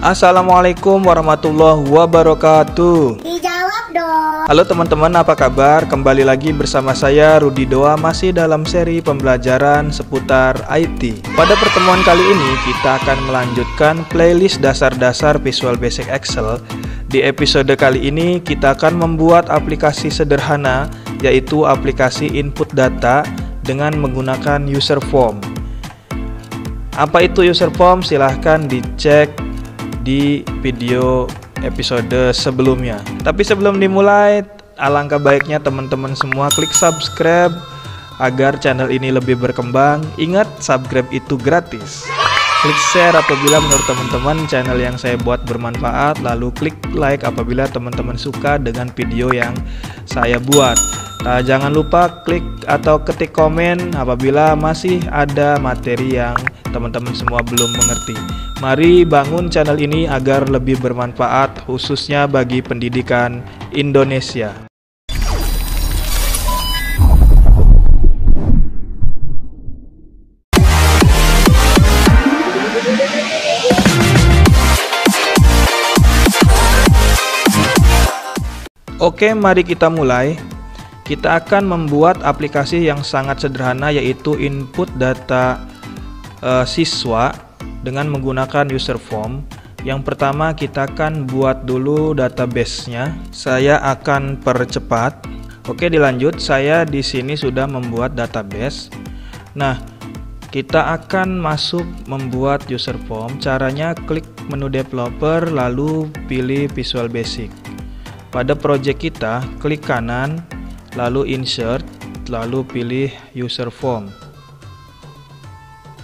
Assalamualaikum warahmatullahi wabarakatuh. Dijawab dong. Halo teman-teman, apa kabar? Kembali lagi bersama saya Rudi Doa, masih dalam seri pembelajaran seputar IT. Pada pertemuan kali ini kita akan melanjutkan playlist dasar-dasar Visual Basic Excel. Di episode kali ini kita akan membuat aplikasi sederhana, yaitu aplikasi input data dengan menggunakan user form. Apa itu user form? Silahkan dicek di video episode sebelumnya. Tapi sebelum dimulai, alangkah baiknya teman-teman semua klik subscribe agar channel ini lebih berkembang. Ingat, subscribe itu gratis. Klik share apabila menurut teman-teman channel yang saya buat bermanfaat, lalu klik like apabila teman-teman suka dengan video yang saya buat. Nah, jangan lupa klik atau ketik komen apabila masih ada materi yang teman-teman semua belum mengerti. Mari bangun channel ini agar lebih bermanfaat, khususnya bagi pendidikan Indonesia. Oke, mari kita mulai. Kita akan membuat aplikasi yang sangat sederhana, yaitu input data siswa dengan menggunakan user form. Yang pertama kita akan buat dulu database-nya. Saya akan percepat. Oke, dilanjut. Saya di sini sudah membuat database. Nah, kita akan masuk membuat user form. Caranya klik menu developer lalu pilih Visual Basic. Pada project kita, klik kanan lalu insert, lalu pilih user form.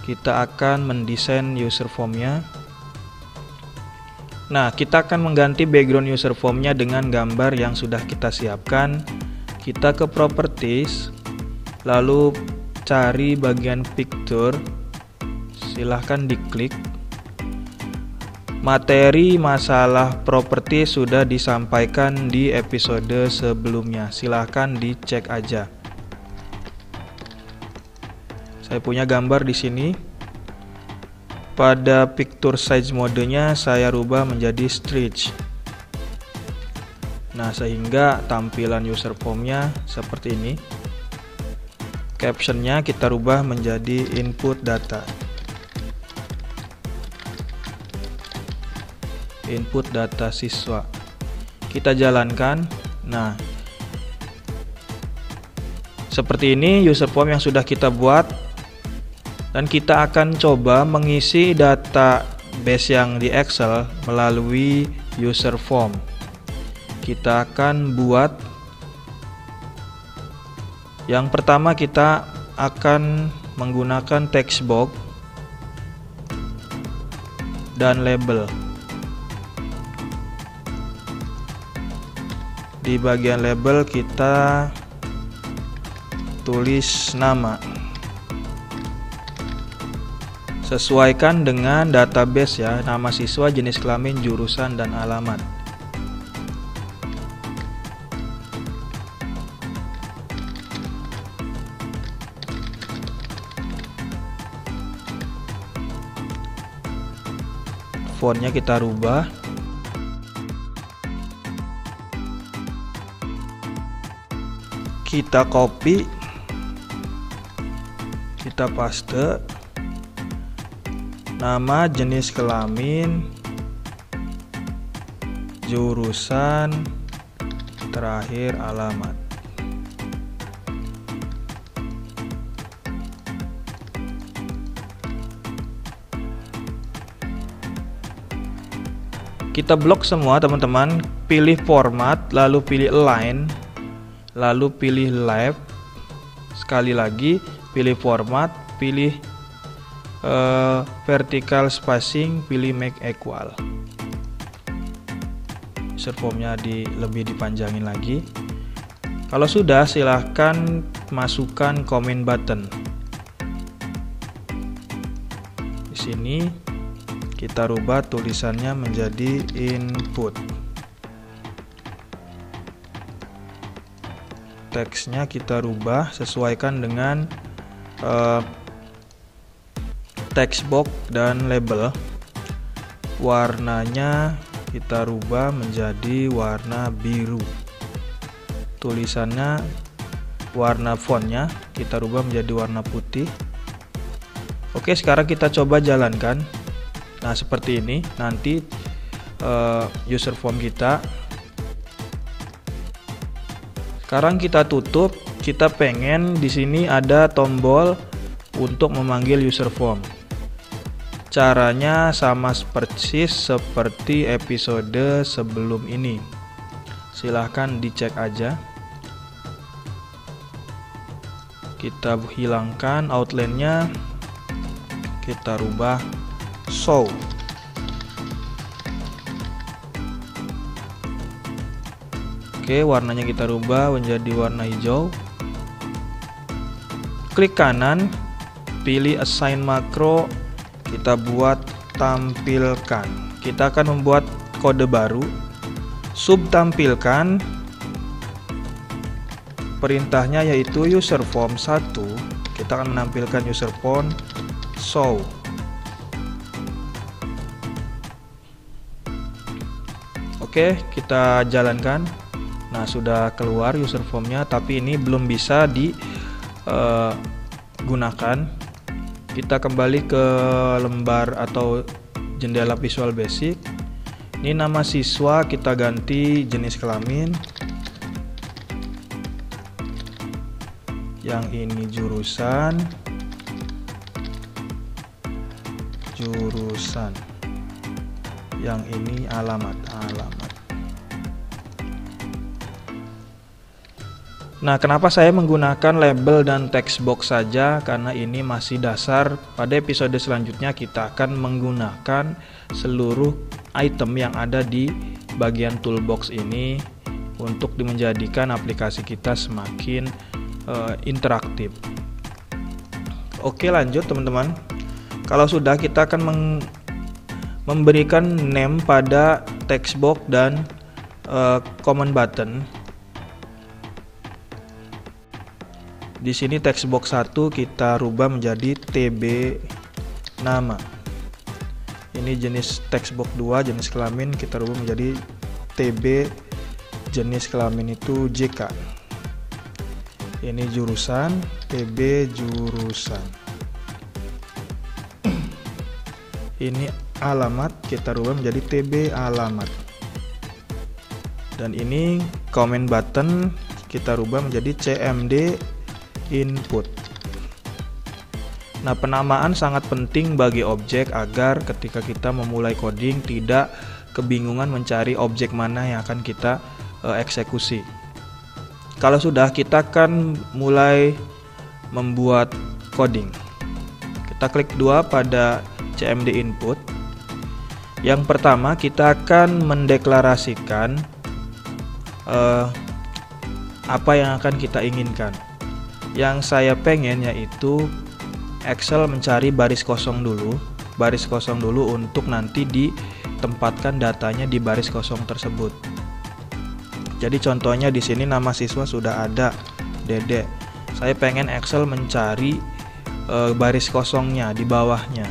Kita akan mendesain user formnya. Nah, kita akan mengganti background user formnya dengan gambar yang sudah kita siapkan. Kita ke properties, lalu cari bagian picture, silahkan diklik. Materi masalah properti sudah disampaikan di episode sebelumnya. Silahkan dicek aja. Saya punya gambar di sini. Pada picture size modenya saya rubah menjadi stretch. Nah, sehingga tampilan user formnya seperti ini. Captionnya kita rubah menjadi input data. Input data siswa. Kita jalankan. Nah, seperti ini user form yang sudah kita buat, dan kita akan coba mengisi database yang di Excel melalui user form. Kita akan buat yang pertama, kita akan menggunakan text box dan label. Di bagian label kita tulis nama. Sesuaikan dengan database ya, nama siswa, jenis kelamin, jurusan, dan alamat. Fontnya kita rubah. Kita copy, kita paste, nama, jenis kelamin, jurusan, terakhir alamat. Kita blok semua teman-teman, pilih format, lalu pilih align, lalu pilih left. Sekali lagi pilih format, pilih vertical spacing, pilih make equal. User formnya lebih dipanjangin lagi. Kalau sudah, silahkan masukkan comment button. Di sini kita rubah tulisannya menjadi input. Teksnya kita rubah sesuaikan dengan text box dan label. warnanya kita rubah menjadi warna biru. Tulisannya, warna fontnya kita rubah menjadi warna putih. Oke, sekarang kita coba jalankan. Nah, seperti ini nanti user form kita. Sekarang kita tutup. Kita pengen di sini ada tombol untuk memanggil user form. Caranya sama persis seperti episode sebelum ini. Silahkan dicek aja. Kita hilangkan outline-nya. Kita rubah show. Oke, warnanya kita rubah menjadi warna hijau. Klik kanan, pilih assign makro, kita buat tampilkan. Kita akan membuat kode baru, sub tampilkan. Perintahnya yaitu user form 1. Kita akan menampilkan user form show. Oke, kita jalankan. Nah, sudah keluar user formnya, tapi ini belum bisa digunakan. Kita kembali ke lembar atau jendela Visual Basic. Ini nama siswa kita ganti jenis kelamin. Yang ini jurusan. Yang ini alamat. Nah, kenapa saya menggunakan label dan text box saja? Karena ini masih dasar. Pada episode selanjutnya kita akan menggunakan seluruh item yang ada di bagian toolbox ini untuk menjadikan aplikasi kita semakin interaktif. Oke, lanjut teman-teman. Kalau sudah, kita akan memberikan name pada text box dan command button. Di sini text box 1 kita rubah menjadi TB nama. Ini jenis text box 2 jenis kelamin kita rubah menjadi TB jenis kelamin itu JK. Ini jurusan, TB jurusan. Ini alamat kita rubah menjadi TB alamat. Dan ini comment button kita rubah menjadi CMD input. Nah, penamaan sangat penting bagi objek agar ketika kita memulai coding tidak kebingungan mencari objek mana yang akan kita eksekusi. Kalau sudah, kita akan mulai membuat coding. Kita klik 2 pada CMD input. Yang pertama, kita akan mendeklarasikan apa yang akan kita inginkan. Yang saya pengen yaitu Excel mencari baris kosong dulu untuk nanti ditempatkan datanya di baris kosong tersebut. Jadi contohnya di sini nama siswa sudah ada, Dede. Saya pengen Excel mencari baris kosongnya di bawahnya.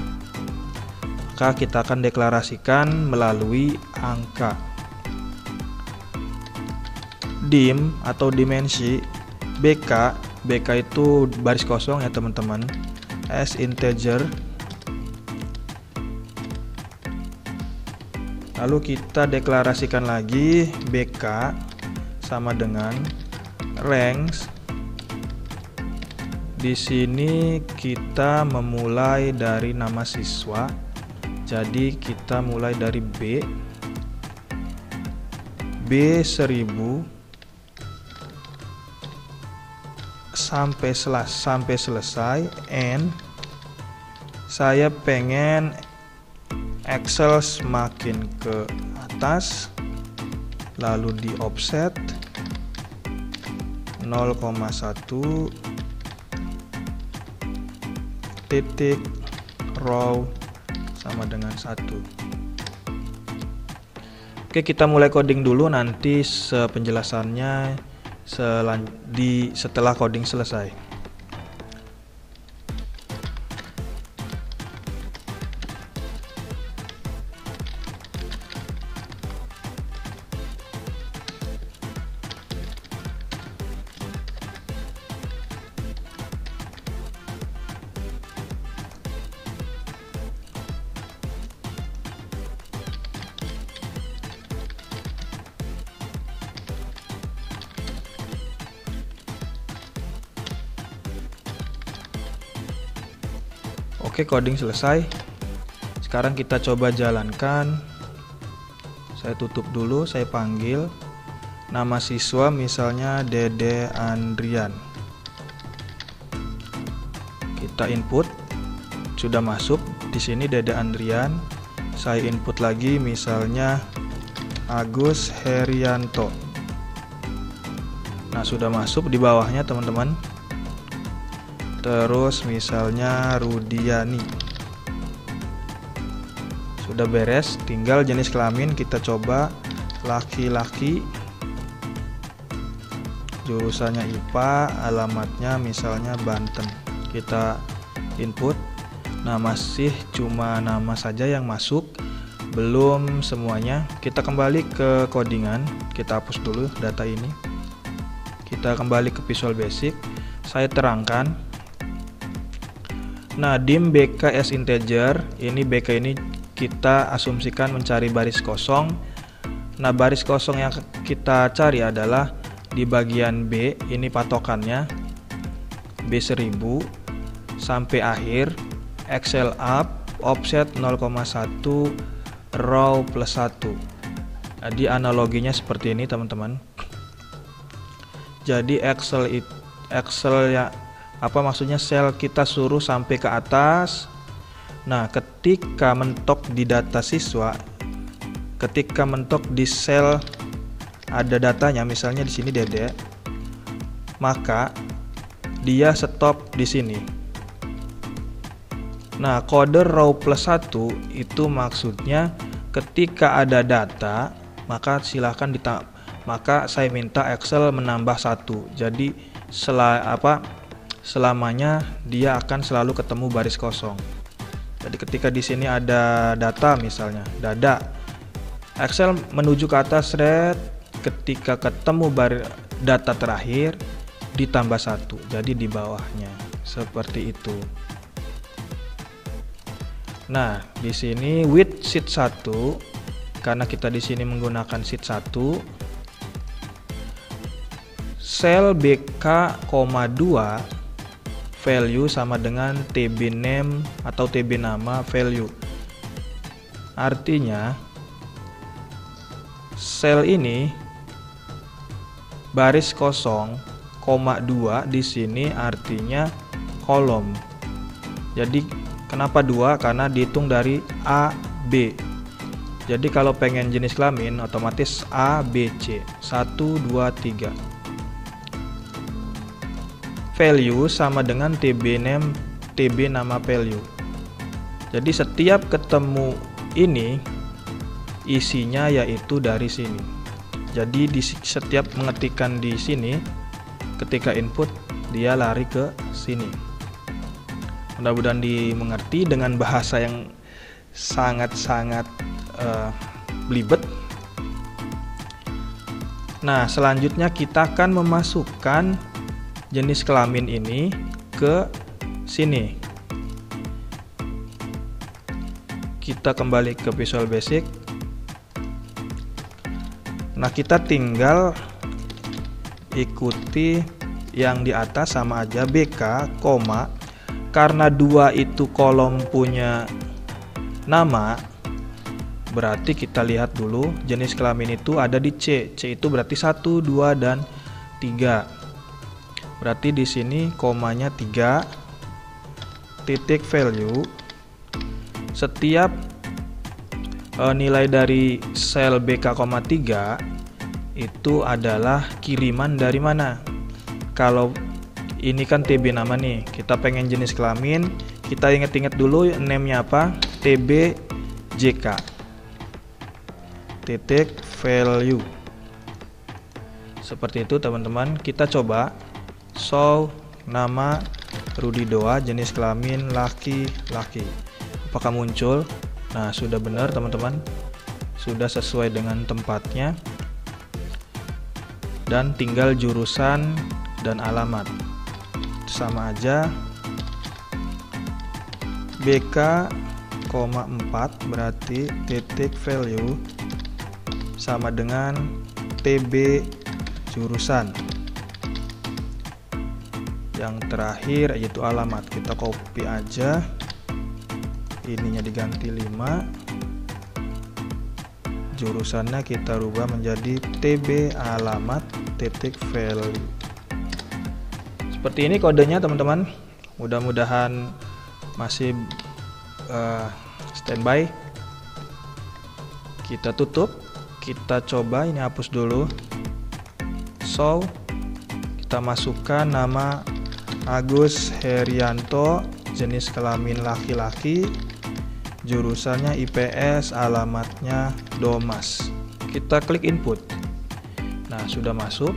Maka kita akan deklarasikan melalui angka. Dim atau dimensi BK itu baris kosong ya teman-teman, as integer. Lalu kita deklarasikan lagi BK sama dengan range. Di sini kita memulai dari nama siswa, jadi kita mulai dari B 1000 sampai selesai, and saya pengen Excel semakin ke atas, lalu di offset 0,1 titik row sama dengan 1. Oke, kita mulai coding dulu, nanti penjelasannya setelah coding selesai. Oke, coding selesai. Sekarang kita coba jalankan. Saya tutup dulu, saya panggil nama siswa, misalnya Dede Andrian. Kita input, sudah masuk di sini Dede Andrian. Saya input lagi, misalnya Agus Herianto. Nah, sudah masuk di bawahnya teman-teman. Terus misalnya Rudiani. Sudah beres, tinggal jenis kelamin kita coba laki-laki. Jurusannya IPA, alamatnya misalnya Banten. Kita input. Nah, masih cuma nama saja yang masuk, belum semuanya. Kita kembali ke codingan, kita hapus dulu data ini. Kita kembali ke Visual Basic. Saya terangkan. Nah, dim BK as integer, ini BK ini kita asumsikan mencari baris kosong. Nah, baris kosong yang kita cari adalah di bagian B, ini patokannya B1000 sampai akhir, Excel up, offset 0,1, row plus 1. Jadi analoginya seperti ini teman-teman. Jadi Excel ya, apa maksudnya, sel kita suruh sampai ke atas. Nah, ketika mentok di data siswa, ketika mentok di sel ada datanya, misalnya di sini Dede, maka dia stop di sini. Nah, kode row plus 1 itu maksudnya ketika ada data, maka silahkan maka saya minta Excel menambah 1. Jadi selamanya dia akan selalu ketemu baris kosong. Jadi ketika di sini ada data, misalnya dada, Excel menuju ke atas, red, ketika ketemu data terakhir ditambah 1, jadi di bawahnya seperti itu. Nah, di sini with sheet 1, karena kita di sini menggunakan sheet 1, sel BK, 2 value sama dengan TB name atau TB nama value. Artinya sel ini baris kosong, koma 2 di sini artinya kolom. Jadi kenapa 2? Karena dihitung dari A, B. Jadi kalau pengen jenis kelamin otomatis A, B, C. 1, 2, 3. Value sama dengan TB name, TB nama value. Jadi setiap ketemu ini isinya yaitu dari sini. Jadi di setiap mengetikkan di sini, ketika input dia lari ke sini. Mudah-mudahan dimengerti dengan bahasa yang sangat-sangat belibet. Nah, selanjutnya kita akan memasukkan jenis kelamin ini ke sini. Kita kembali ke Visual Basic. Nah, kita tinggal ikuti yang di atas sama aja, BK, koma. Karena 2 itu kolom punya nama, berarti kita lihat dulu jenis kelamin itu ada di C. C itu berarti 1, 2, dan 3. Berarti di sini komanya 3, titik value. Setiap nilai dari sel BK, 3 itu adalah kiriman dari mana. Kalau ini kan TB nama nih, kita pengen jenis kelamin, kita inget-inget dulu name-nya apa, TB JK, titik value. Seperti itu teman-teman. Kita coba show nama Rudi Doa, jenis kelamin laki-laki. Apakah muncul? Nah, sudah benar teman-teman, sudah sesuai dengan tempatnya, dan tinggal jurusan dan alamat sama aja. BK, 4 berarti titik value sama dengan TB jurusan. Yang terakhir yaitu alamat, kita copy aja. ininya diganti 5, jurusannya kita rubah menjadi TB alamat titik value. Seperti ini kodenya teman-teman. Mudah-mudahan masih standby. Kita tutup, kita coba ini hapus dulu. So, kita masukkan nama Agus Herianto, jenis kelamin laki-laki, jurusannya IPS, alamatnya Domas. Kita klik input. Nah, sudah masuk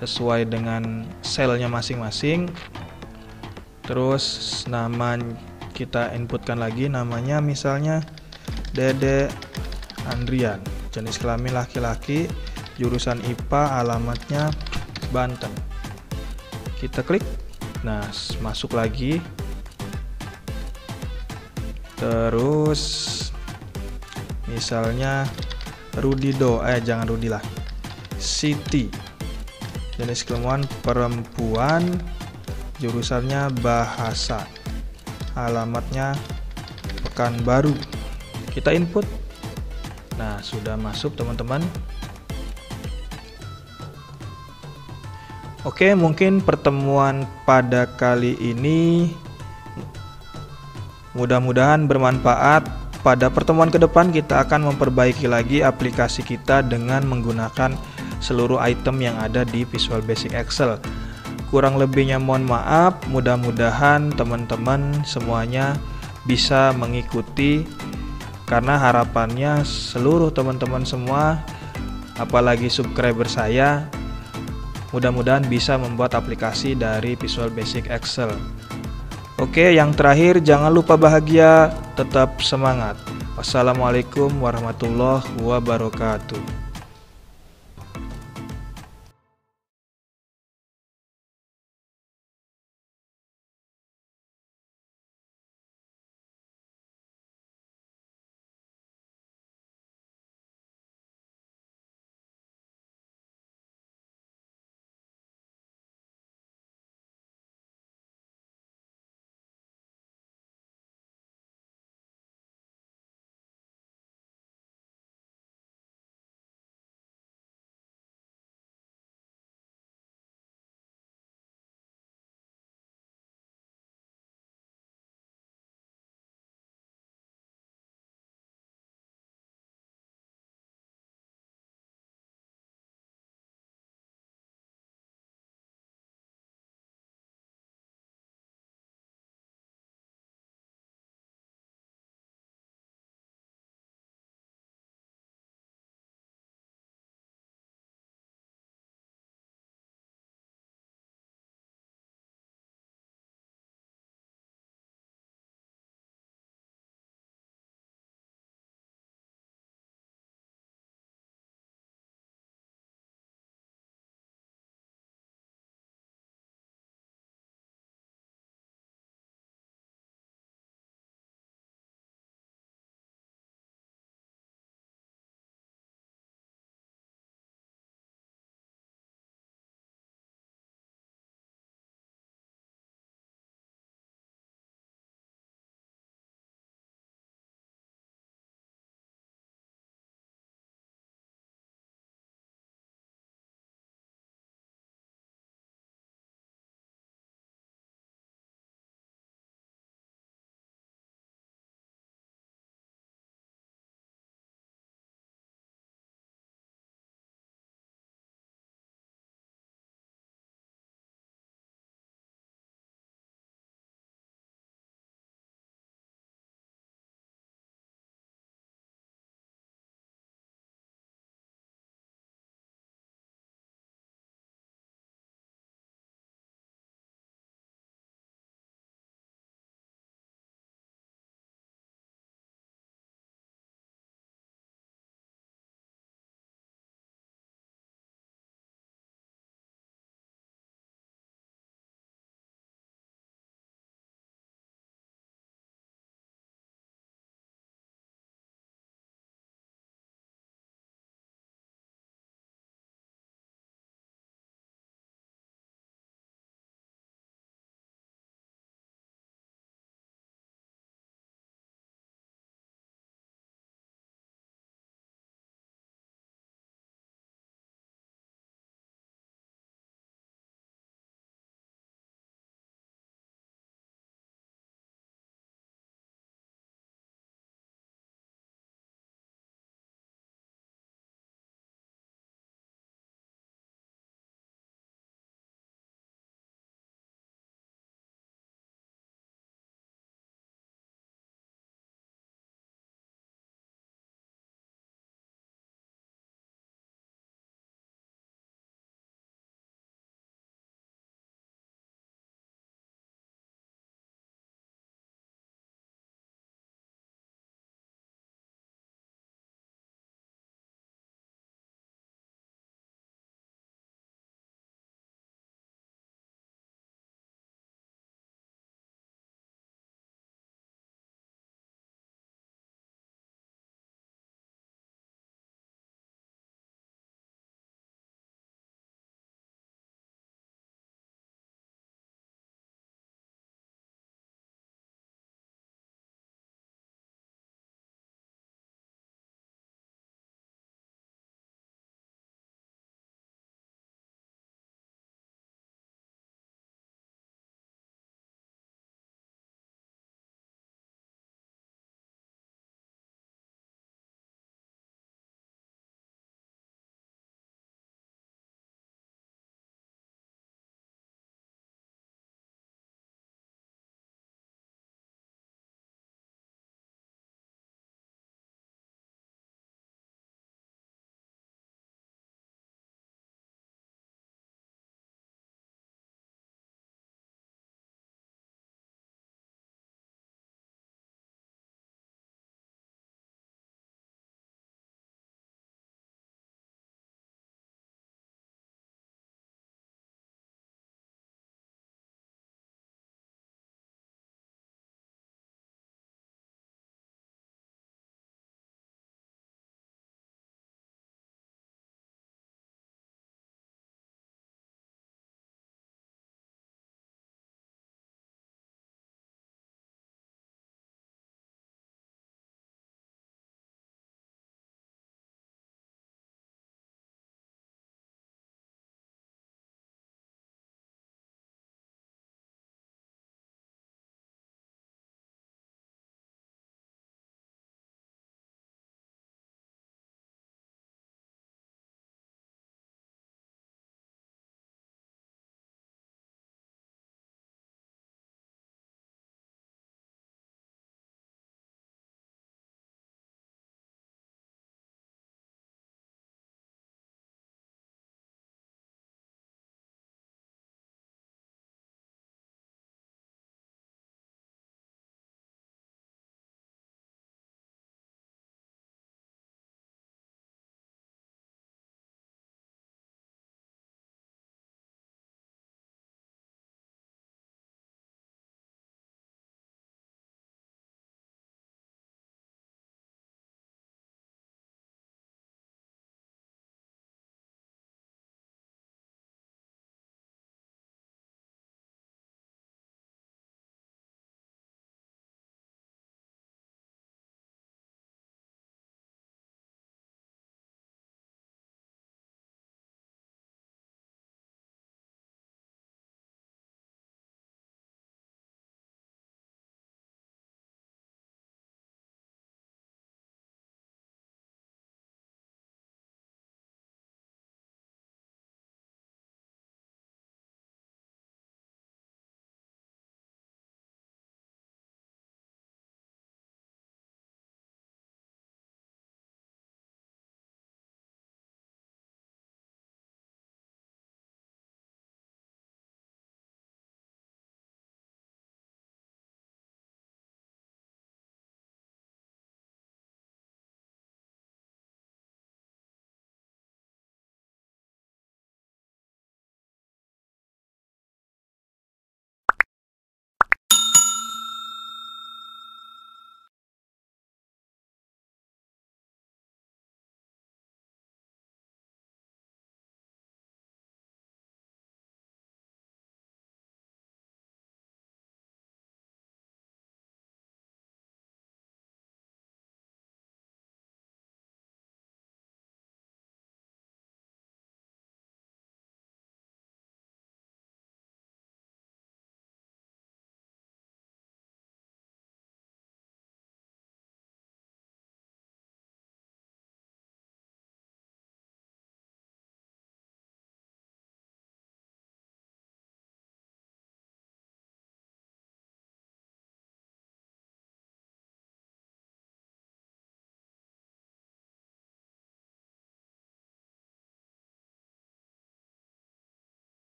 sesuai dengan selnya masing-masing. Terus nama kita inputkan lagi, namanya misalnya Dede Andrian, jenis kelamin laki-laki, jurusan IPA, alamatnya Banten. Kita klik. Nah, masuk lagi. Terus misalnya jangan Rudi lah, Siti, jenis kelamin perempuan, jurusannya bahasa, alamatnya Pekanbaru. Kita input. Nah, sudah masuk teman-teman. Oke, mungkin pertemuan pada kali ini mudah-mudahan bermanfaat. Pada pertemuan ke depan kita akan memperbaiki lagi aplikasi kita dengan menggunakan seluruh item yang ada di Visual Basic Excel. Kurang lebihnya mohon maaf, mudah-mudahan teman-teman semuanya bisa mengikuti, karena harapannya seluruh teman-teman semua, apalagi subscriber saya, mudah-mudahan bisa membuat aplikasi dari Visual Basic Excel. Oke, yang terakhir jangan lupa bahagia, tetap semangat. Wassalamualaikum warahmatullahi wabarakatuh.